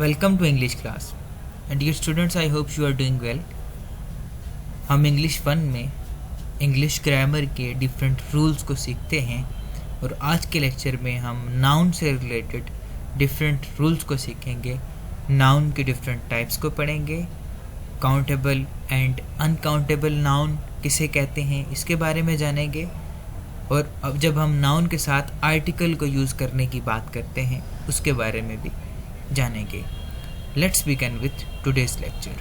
Welcome to English class and dear students, I hope you are doing well. हम English 1 में English grammar के different rules को सीखते हैं और आज के लेक्चर में हम नाउन से रिलेटेड डिफरेंट रूल्स को सीखेंगे। नाउन के डिफरेंट टाइप्स को पढ़ेंगे, काउंटेबल एंड अनकाउंटेबल नाउन किसे कहते हैं इसके बारे में जानेंगे, और अब जब हम नाउन के साथ आर्टिकल को यूज़ करने की बात करते हैं उसके बारे में भी जानेंगे। Let's begin with today's lecture.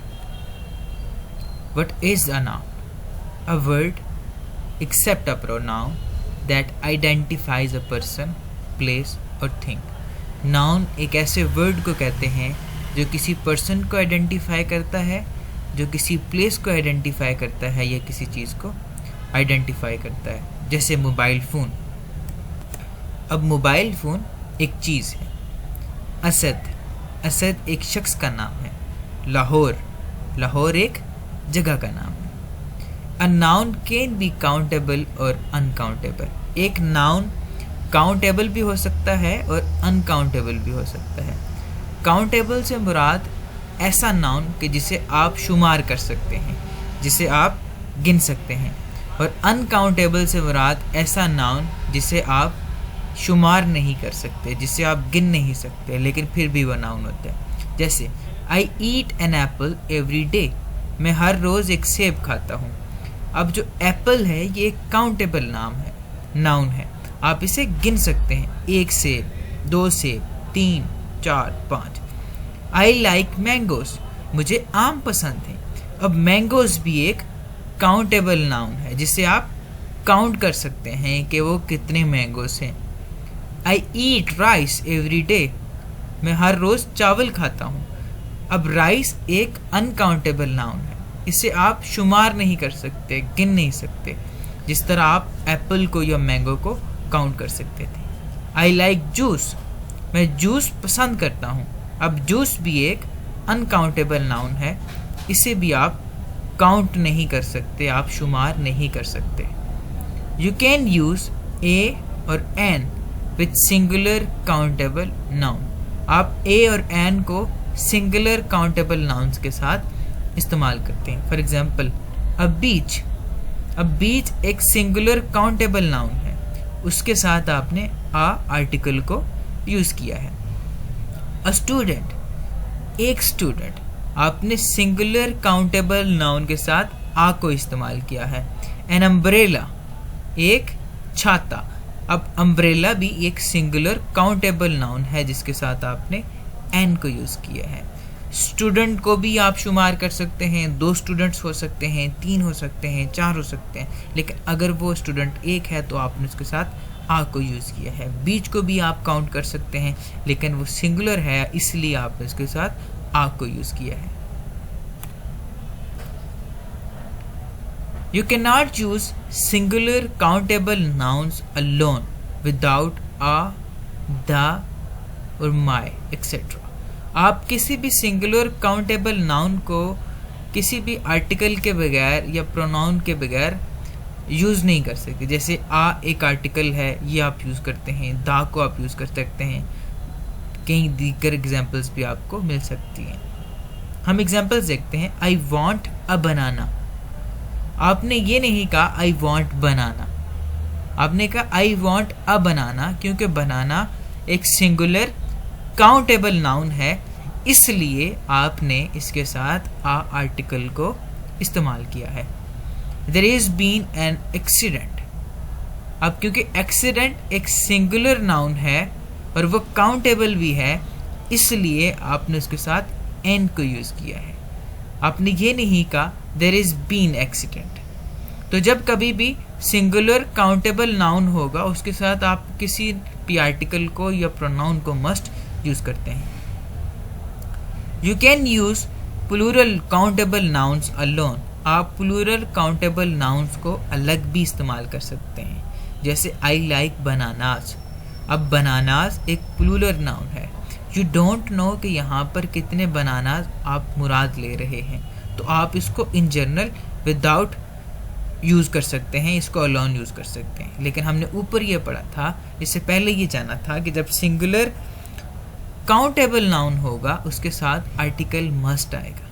What is a noun? A word except a pronoun that identifies a person, place or thing. Noun एक ऐसे वर्ड को कहते हैं जो किसी पर्सन को आइडेंटिफाई करता है, जो किसी प्लेस को आइडेंटिफाई करता है या किसी चीज़ को आइडेंटिफाई करता है। जैसे मोबाइल फ़ोन। अब मोबाइल फ़ोन एक चीज़ है। असद एक शख्स का नाम है। लाहौर एक जगह का नाम है। A noun can be countable और अनकाउंटेबल। एक नाउन काउंटेबल भी हो सकता है और अनकाउंटेबल भी हो सकता है। काउंटेबल से मुराद ऐसा नाउन कि जिसे आप शुमार कर सकते हैं, जिसे आप गिन सकते हैं, और अनकाउंटेबल से मुराद ऐसा नाउन जिसे आप शुमार नहीं कर सकते, जिसे आप गिन नहीं सकते, लेकिन फिर भी वह नाउन होता है। जैसे I eat an apple every day. मैं हर रोज़ एक सेब खाता हूँ। अब जो एप्पल है ये एक काउंटेबल नाउन है। आप इसे गिन सकते हैं, एक सेब, 2 सेब, 3, 4, 5। I like mangoes. मुझे आम पसंद है। अब मैंगोज भी एक काउंटेबल नाउन है जिसे आप काउंट कर सकते हैं कि वो कितने मैंगोज हैं। आई ईट राइस एवरी डे। मैं हर रोज़ चावल खाता हूँ। अब राइस एक अनकाउंटेबल नाउन है, इसे आप शुमार नहीं कर सकते, गिन नहीं सकते, जिस तरह आप एप्पल को या मैंगो को काउंट कर सकते थे। I like juice. मैं जूस पसंद करता हूँ। अब जूस भी एक अनकाउंटेबल नाउन है, इसे भी आप काउंट नहीं कर सकते, आप शुमार नहीं कर सकते। You can use a or an with singular countable noun. आप ए और एन को सिंगुलर काउंटेबल नाउन्स के साथ इस्तेमाल करते हैं। फॉर एग्जांपल अ बीच एक सिंगुलर काउंटेबल नाउन है, उसके साथ आपने आ आर्टिकल को यूज़ किया है। अ स्टूडेंट एक स्टूडेंट, आपने सिंगुलर काउंटेबल नाउन के साथ आ को इस्तेमाल किया है। एन अम्ब्रेला एक छाता। अब अम्ब्रेला भी एक सिंगुलर काउंटेबल नाउन है जिसके साथ आपने एन को यूज़ किया है। स्टूडेंट को भी आप शुमार कर सकते हैं, 2 स्टूडेंट्स हो सकते हैं, 3 हो सकते हैं, 4 हो सकते हैं, लेकिन अगर वो स्टूडेंट एक है तो आपने उसके साथ आ को यूज़ किया है। बीच को भी आप काउंट कर सकते हैं, लेकिन वो सिंगुलर है इसलिए आपने उसके साथ आ को यूज़ किया है। You cannot use singular countable nouns alone without a, the or my etc. आप किसी भी सिंगुलर काउंटेबल नाउन को किसी भी आर्टिकल के बगैर या प्रोनाउन के बगैर यूज़ नहीं कर सकते। जैसे आ एक आर्टिकल है, ये आप यूज़ करते हैं, दा को आप यूज़ कर सकते हैं, कई दीगर एग्जाम्पल्स भी आपको मिल सकती हैं। हम एग्जाम्पल्स देखते हैं। आई वॉन्ट अ बनाना। आपने ये नहीं कहा आई वॉन्ट बनाना, आपने कहा आई वॉन्ट अ बनाना, क्योंकि बनाना एक सिंगुलर काउंटेबल नाउन है, इसलिए आपने इसके साथ आ आर्टिकल को इस्तेमाल किया है। There is been an accident. अब क्योंकि एक्सीडेंट एक सिंगुलर नाउन है और वो काउंटेबल भी है, इसलिए आपने उसके साथ एन को यूज़ किया है। आपने ये नहीं कहा देयर इज़ बीन एक्सीडेंट। तो जब कभी भी सिंगुलर काउंटेबल नाउन होगा उसके साथ आप किसी भी आर्टिकल को या प्रोनाउन को मस्ट यूज़ करते हैं। You can use plural countable nouns alone. आप प्लूरल काउंटेबल नाउन्स को अलग भी इस्तेमाल कर सकते हैं। जैसे आई लाइक बनानास। अब बनानास एक प्लूरल नाउन है। यू डोंट नो कि यहाँ पर कितने बनानास आप मुराद ले रहे हैं, तो आप इसको इन जनरल विदाउट यूज़ कर सकते हैं, इसको अलोन यूज़ कर सकते हैं। लेकिन हमने ऊपर ये पढ़ा था, इससे पहले ये जाना था कि जब सिंगुलर काउंटेबल नाउन होगा उसके साथ आर्टिकल मस्ट आएगा.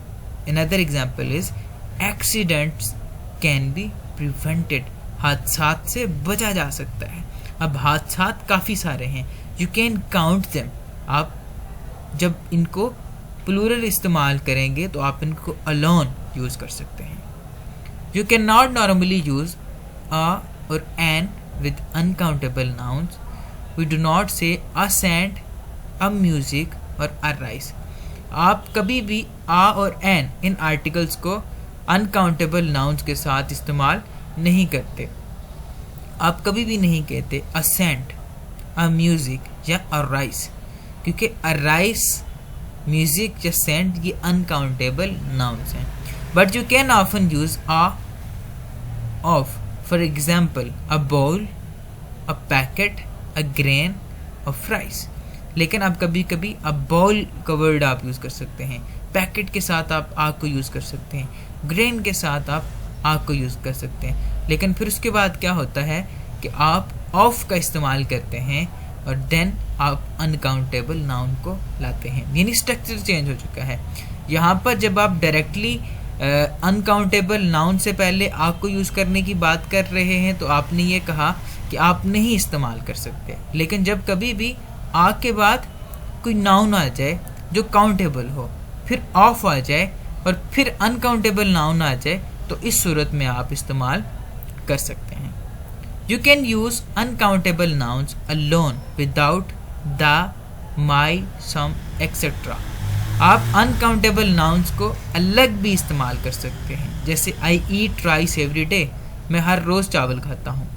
Another example is accidents can be prevented. हादसात से बचा जा सकता है. अब हादसात काफ़ी सारे हैं, यू कैन काउंट देम. आप जब इनको प्लूरल इस्तेमाल करेंगे तो आप इनको अलोन यूज़ कर सकते हैं. You can not normally use a और an with uncountable nouns. We do not say a sand, a music और अ राइस. आप कभी भी आ और एन इन आर्टिकल्स को अनकाउंटेबल नाउन्स के साथ इस्तेमाल नहीं करते. आप कभी भी नहीं कहते अ सैंड, अ म्यूज़िक या अ राइस, क्योंकि अ राइस, म्यूज़िक या सैंड ये अनकाउंटेबल नाउन्स हैं. But you can often use a of. For example a bowl, a packet, a grain of rice. लेकिन आप कभी कभी अ बाउल का वर्ड आप यूज़ कर सकते हैं. पैकेट के साथ आप आग को यूज़ कर सकते हैं. ग्रेन के साथ आप आग को यूज़ कर सकते हैं. लेकिन फिर उसके बाद क्या होता है कि आप ऑफ का इस्तेमाल करते हैं और देन आप अनकाउंटेबल नाउन को लाते हैं. यानी स्ट्रक्चर चेंज हो चुका है. यहाँ पर जब आप डायरेक्टली अनकाउंटेबल नाउन से पहले आग को यूज़ करने की बात कर रहे हैं तो आपने ये कहा कि आप नहीं इस्तेमाल कर सकते. लेकिन जब कभी भी आग के बाद कोई नाउन आ जाए जो काउंटेबल हो, फिर ऑफ आ जाए और फिर अनकाउंटेबल नाउन आ जाए, तो इस सूरत में आप इस्तेमाल कर सकते हैं. You can use uncountable nouns alone without the, my, some etcetera. आप अनकाउंटेबल नाउन्स को अलग भी इस्तेमाल कर सकते हैं. जैसे I eat rice every day, मैं हर रोज़ चावल खाता हूँ.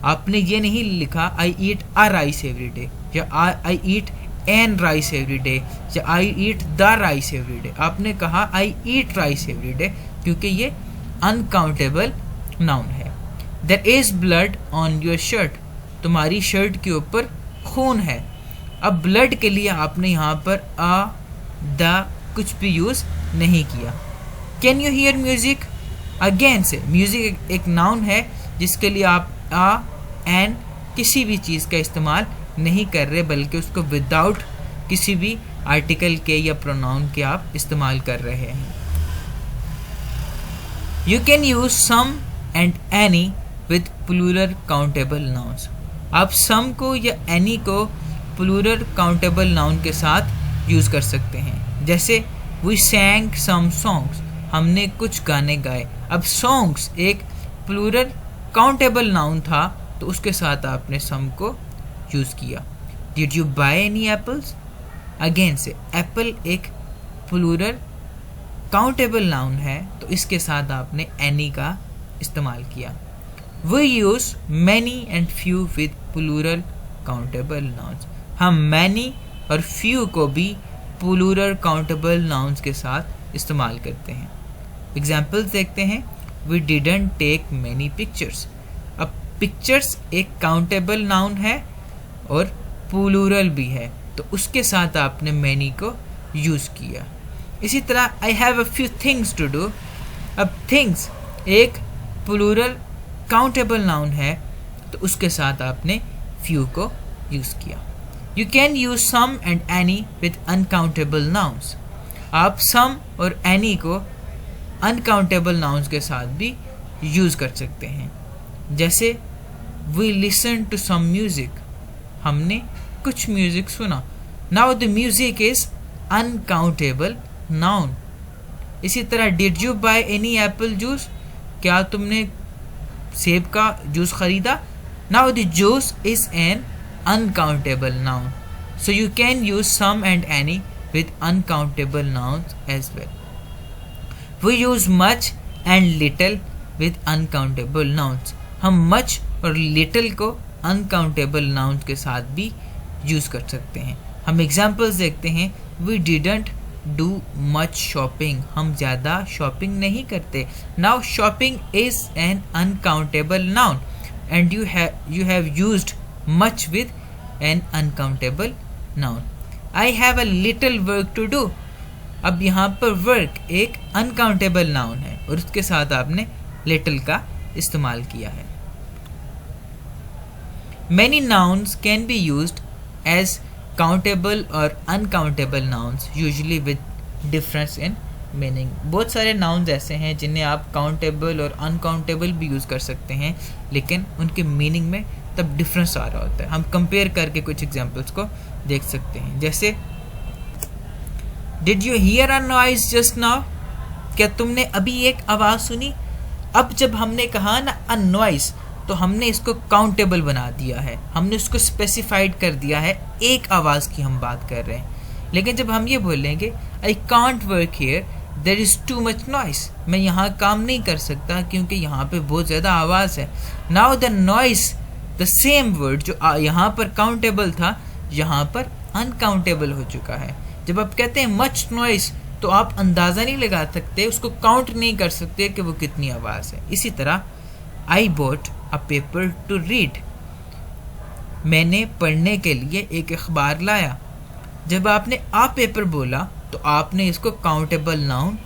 आपने ये नहीं लिखा I eat a rice every day या I eat an rice every day या I eat the rice every day. आपने कहा I eat rice every day क्योंकि ये अनकाउंटेबल नाउन है. There is blood on your shirt, तुम्हारी shirt के ऊपर खून है. अब ब्लड के लिए आपने यहाँ पर अ, द कुछ भी यूज़ नहीं किया. Can you here music, again से म्यूज़िक एक नाउन है जिसके लिए आप अ, एन किसी भी चीज़ का इस्तेमाल नहीं कर रहे, बल्कि उसको विदाउट किसी भी आर्टिकल के या प्रोनाउन के आप इस्तेमाल कर रहे हैं. You can use some and any with plural countable nouns. आप सम को या एनी को प्लूरल काउंटेबल नाउन के साथ यूज़ कर सकते हैं. जैसे वी सैंग सम सॉन्ग्स, हमने कुछ गाने गाए. अब सॉन्ग्स एक प्लूरल काउंटेबल नाउन था तो उसके साथ आपने सम को यूज़ किया. Did you buy any apples, again से एप्पल एक प्लूरल काउंटेबल नाउन है तो इसके साथ आपने एनी का इस्तेमाल किया. We use many and few with plural countable nouns. हम मैनी और फ्यू को भी प्लूरल काउंटेबल नाउन्स के साथ इस्तेमाल करते हैं. एग्जाम्पल्स देखते हैं. We didn't take many pictures. अब पिक्चर्स एक काउंटेबल नाउन है और प्लूरल भी है तो उसके साथ आपने मैनी को यूज़ किया. इसी तरह I have a few things to do. अब थिंग्स एक प्लूरल काउंटेबल नाउन है तो उसके साथ आपने फ्यू को यूज़ किया. You can use some and any with uncountable nouns. आप सम और एनी को अनकाउंटेबल नाउन्स के साथ भी यूज़ कर सकते हैं. जैसे we listen to some music, हमने कुछ म्यूज़िक सुना. Now the music is uncountable noun. इसी तरह did you buy any apple juice, क्या तुमने सेब का जूस खरीदा. Now the juice is an uncountable noun. So you can use some and any with uncountable nouns as well. We use much and little with uncountable nouns. हम much और little को uncountable nouns के साथ भी use कर सकते हैं. हम एग्जाम्पल्स देखते हैं. We didn't do much shopping, हम ज़्यादा शॉपिंग नहीं करते. Now shopping is an uncountable noun and you have used much with an uncountable noun. I have a little work to do. अब यहाँ पर वर्क एक अनकाउंटेबल नाउन है और उसके साथ आपने लिटिल का इस्तेमाल किया है. Many nouns can be used as countable और uncountable nouns usually with difference in meaning. बहुत सारे नाउन्स ऐसे हैं जिन्हें आप काउंटेबल और अनकाउंटेबल भी यूज़ कर सकते हैं, लेकिन उनके मीनिंग में तब डिफरेंस आ रहा होता है। हम कंपेयर करके कुछ एग्जांपल्स को देख सकते हैं, जैसे did you here a noise just now, क्या तुमने अभी एक आवाज़ सुनी। अब जब हमने कहा ना अ नॉइज, तो हमने इसको काउंटेबल बना दिया है, हमने उसको स्पेसिफाइड कर दिया है, एक आवाज़ की हम बात कर रहे हैं। लेकिन जब हम ये बोलेंगे I can't work here there is too much noise, मैं यहाँ काम नहीं कर सकता क्योंकि यहाँ पे बहुत ज़्यादा आवाज़ है। Now the noise, the same word जो यहाँ पर काउंटेबल था यहाँ पर अनकाउंटेबल हो चुका है। जब आप कहते हैं मच नॉइस, तो आप अंदाज़ा नहीं लगा सकते, उसको काउंट नहीं कर सकते कि वो कितनी आवाज़ है। इसी तरह I bought a paper two read, मैंने पढ़ने के लिए एक अखबार लाया। जब आपने आ पेपर बोला तो आपने इसको काउंटेबल नाउन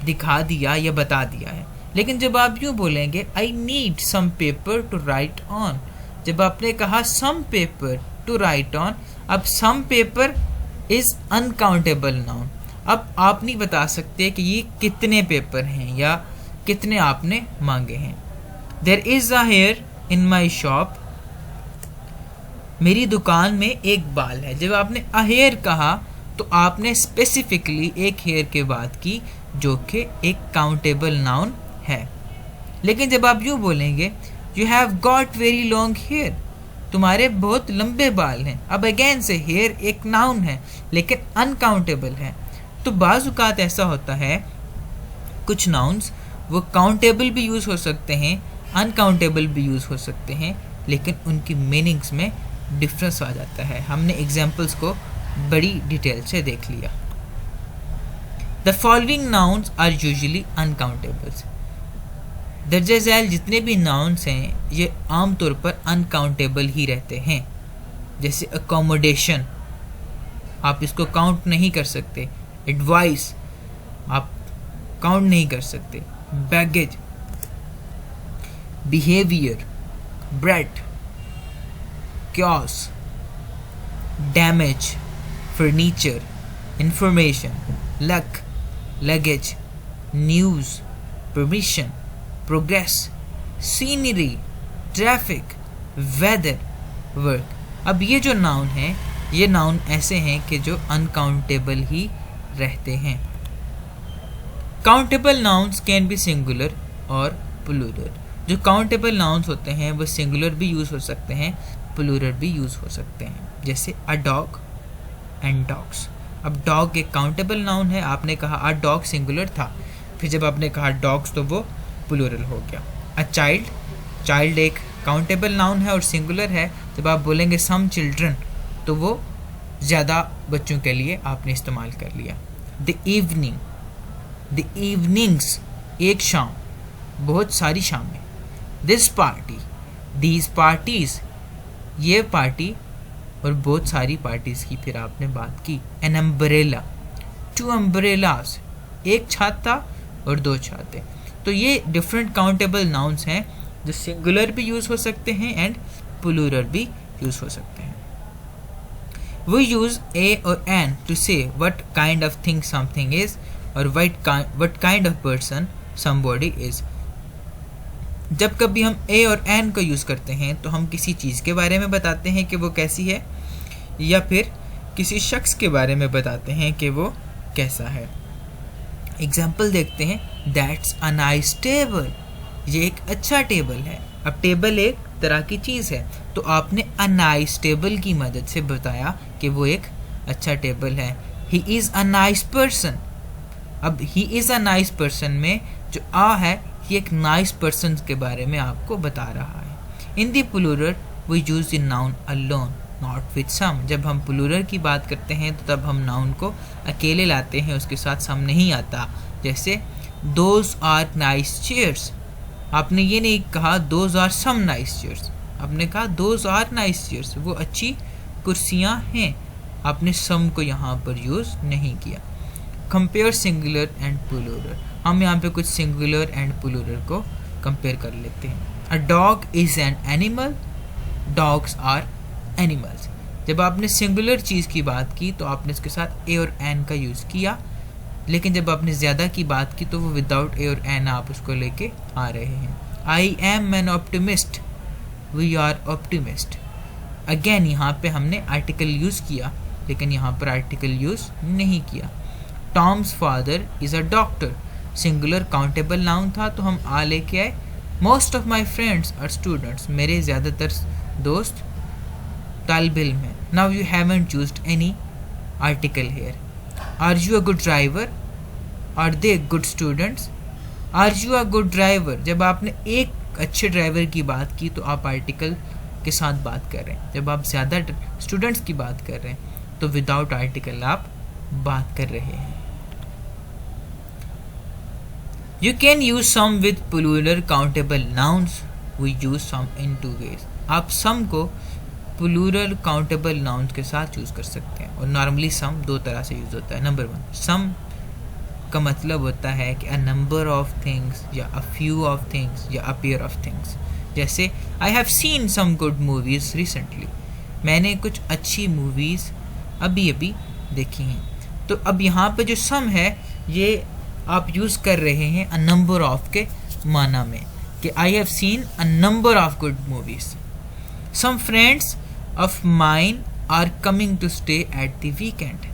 दिखा दिया या बता दिया है। लेकिन जब आप यूँ बोलेंगे I need some paper to write on, जब आपने कहा some paper to write on, अब some paper is uncountable noun. अब आप नहीं बता सकते कि ये कितने पेपर हैं या कितने आपने मांगे हैं। There is a hair in my shop, मेरी दुकान में एक बाल है। जब आपने अ हेयर कहा तो आपने स्पेसिफिकली एक हेयर की बात की जो कि एक काउंटेबल नाउन है। लेकिन जब आप यूँ बोलेंगे you have got very long hair, तुम्हारे बहुत लंबे बाल हैं, अब अगेन से हेयर एक नाउन है लेकिन अनकाउंटेबल है। तो बाज़ औक़ात ऐसा होता है कुछ नाउन्स वो काउंटेबल भी यूज़ हो सकते हैं, अनकाउंटेबल भी यूज़ हो सकते हैं, लेकिन उनकी मीनिंग्स में डिफरेंस आ जाता है। हमने एग्जांपल्स को बड़ी डिटेल से देख लिया। The following nouns are usually uncountables, दर्जे झैल जितने भी नाउन्स हैं ये आमतौर पर अनकाउंटेबल ही रहते हैं। जैसे अकोमोडेशन, आप इसको काउंट नहीं कर सकते। एडवाइस, आप काउंट नहीं कर सकते। Baggage, behaviour, bread, chaos, damage, furniture, information, luck, luggage, news, permission, progress, scenery, traffic, weather, work. अब ये जो नाउन हैं ये नाउन ऐसे हैं कि जो अनकाउंटेबल ही रहते हैं। Countable nouns can be singular और प्लूरल। जो काउंटेबल नाउन्स होते हैं वो सिंगुलर भी यूज़ हो सकते हैं, प्लूरल भी यूज़ हो सकते हैं। जैसे अ डॉग एंड डॉग्स। अब डॉग एक काउंटेबल नाउन है, आपने कहा अ डॉग सिंगुलर था, फिर जब आपने कहा डॉग्स तो वो प्लूरल हो गया। अ चाइल्ड, चाइल्ड एक काउंटेबल नाउन है और सिंगुलर है। जब आप बोलेंगे सम चिल्ड्रन तो वो ज़्यादा बच्चों के लिए आपने इस्तेमाल कर लिया। द इवनिंग, द इवनिंग्स एक शाम, बहुत सारी शामें। दिस पार्टी, दीज पार्टीज़ ये पार्टी और बहुत सारी पार्टीज़ की फिर आपने बात की। एन अम्ब्रेला, टू अम्ब्रेलास, एक छाता और दो छाते। तो ये डिफरेंट काउंटेबल नाउन्स हैं जो सिंगुलर भी यूज़ हो सकते हैं एंड प्लूरल भी यूज़ हो सकते हैं। We use a or an to say what kind of thing something is or what kind of person somebody is. जब कभी हम a और an को यूज़ करते हैं तो हम किसी चीज़ के बारे में बताते हैं कि वो कैसी है या फिर किसी शख्स के बारे में बताते हैं कि वो कैसा है। एग्जाम्पल देखते हैं। That's a nice table, ये एक अच्छा टेबल है। अब टेबल एक तरह की चीज़ है तो आपने अ नाइस टेबल की मदद से बताया कि वो एक अच्छा टेबल है। He is a nice person, अब he is a nice person में जो आ है ये एक नाइस पर्सन के बारे में आपको बता रहा है। In the plural we use the noun alone not with some. जब हम प्लूरल की बात करते हैं तो तब हम नाउन को अकेले लाते हैं, उसके साथ सम नहीं आता। जैसे दोज आर नाइस चेयर्स, आपने ये नहीं कहा those are some nice chairs, आपने कहा दोज आर नाइस चेयर्स, वो अच्छी कुर्सियाँ हैं। आपने सम को यहाँ पर यूज़ नहीं किया। कंपेयर सिंगुलर एंड प्लूरल, हम यहाँ पे कुछ सिंगुलर एंड प्लूरल को कंपेयर कर लेते हैं। A dog is an animal, dogs are animals. जब आपने सिंगुलर चीज़ की बात की तो आपने इसके साथ ए और एन का यूज़ किया, लेकिन जब आपने ज़्यादा की बात की तो वो विदाउट ए और एन आप उसको लेके आ रहे हैं। I am an optimist, we are optimist. Again यहाँ पे हमने आर्टिकल यूज़ किया, लेकिन यहाँ पर आर्टिकल यूज़ नहीं किया। Tom's father is a doctor, singular countable noun था तो हम आ लेके आए। Most of my friends are students, मेरे ज़्यादातर दोस्त तालिब इल्म है। Now you haven't used any article here. Are you a good driver, are they good students. Are you a good driver, जब आपने एक अच्छे ड्राइवर की बात की तो आप आर्टिकल के साथ बात कर रहे हैं। जब आप ज़्यादा स्टूडेंट्स की बात कर रहे हैं तो विदाउट आर्टिकल आप बात कर रहे हैं। You can use some with plural countable nouns. We use some in two ways. आप some को plural countable nouns के साथ यूज़ कर सकते हैं, और नॉर्मली some दो तरह से यूज़ होता है। नंबर 1, some का मतलब होता है कि a number of things या a few of things या a pair of things। जैसे I have seen some good movies recently, मैंने कुछ अच्छी मूवीज़ अभी अभी देखी हैं। तो अब यहाँ पे जो some है ये आप यूज़ कर रहे हैं अ नंबर ऑफ के माना में, कि I have seen a number of good movies. Some friends of mine are coming to stay at the weekend.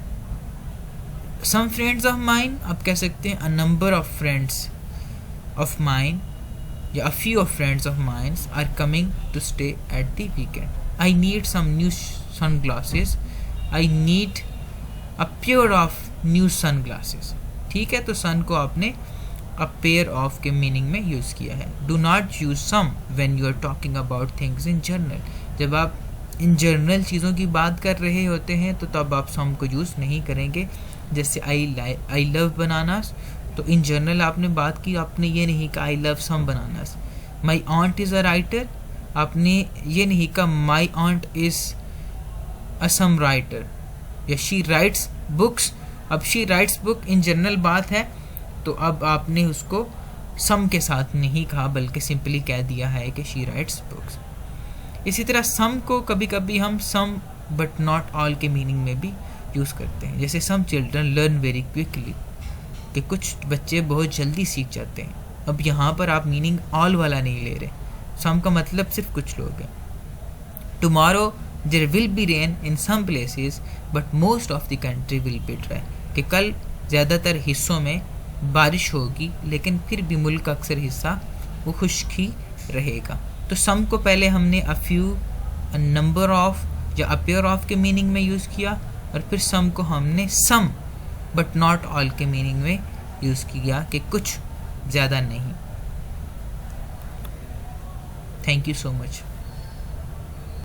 Some friends of mine आप कह सकते हैं a number of friends of mine या a few of friends of mine are coming to stay at the weekend. I need some new sunglasses, I need a pair of new sunglasses. ठीक है, तो sun को आपने a pair of के meaning में use किया है। Do not use some when you are talking about things in general, जब आप इन जनरल चीज़ों की बात कर रहे होते हैं तो तब आप सम को यूज़ नहीं करेंगे। जैसे आई लव बनानास, तो इन जनरल आपने बात की, आपने ये नहीं कहा I love some bananas. My aunt is a writer, आपने ये नहीं कहा my aunt is a some writer, या शी राइट्स बुक्स। अब she writes book in general बात है, तो अब आपने उसको सम के साथ नहीं कहा बल्कि सिंपली कह दिया है कि शी राइट्स बुक्स। इसी तरह सम को कभी कभी हम सम बट नॉट ऑल के मीनिंग में भी यूज़ करते हैं। जैसे some children learn very quickly, कि कुछ बच्चे बहुत जल्दी सीख जाते हैं। अब यहाँ पर आप मीनिंग ऑल वाला नहीं ले रहे, सम का मतलब सिर्फ कुछ लोग हैं। Tomorrow there will be rain in some places but most of the country will be dry, कि कल ज़्यादातर हिस्सों में बारिश होगी लेकिन फिर भी मुल्क का अक्सर हिस्सा वो खुश्क ही रहेगा। तो सम को पहले हमने a few, a number of या अ पेयर ऑफ के मीनिंग में यूज़ किया, और फिर सम को हमने सम बट नॉट ऑल के मीनिंग में यूज़ किया कि कुछ ज़्यादा नहीं। Thank you so much.